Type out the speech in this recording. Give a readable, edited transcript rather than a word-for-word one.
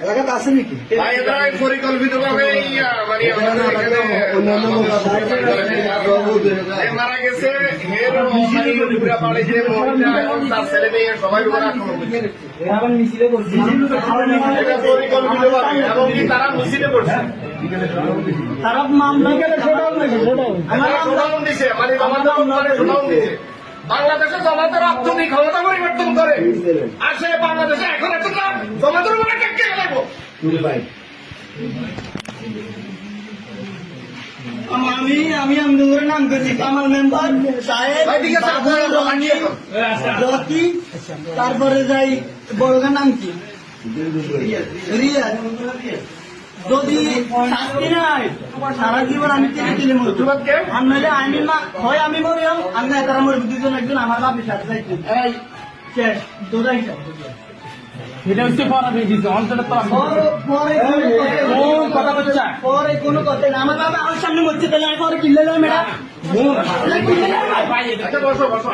এলাকাতে আছে নাকি পরিকল্পিতভাবে মারা গেছে তার ছেলে মেয়ে সবাই পরিকল্পিতভাবে এমনকি তারা মিছিলে করছে, তারা মামলা দিছে মানে বাংলাদেশে জমাতের অর্থনৈতিক ক্ষমতা পরিবর্তন করে আর সে বাংলাদেশে এখন একটা জমাতের উপরে কে লাগবো। আমি আমদুরের নাম করছি কামাল মেম্বার সাহেব, তারপরে যাই বড়গার নাম কি রিয়া। যদি শাস্তি নাই সারা জীবন আমি তেলে মরবো, আর নইলে আমি হয় আমি মরিয়াম আমি না তারা মরবো, দুজন একজন আমার বাপের সাথে যাইতে শেষ দোজাই এটা হচ্ছে পরে কোনো কথা না। আমার বাবা আমার সামনে মরছে, তাহলে আমি পরে কিনলে ম্যাডাম বসো বসো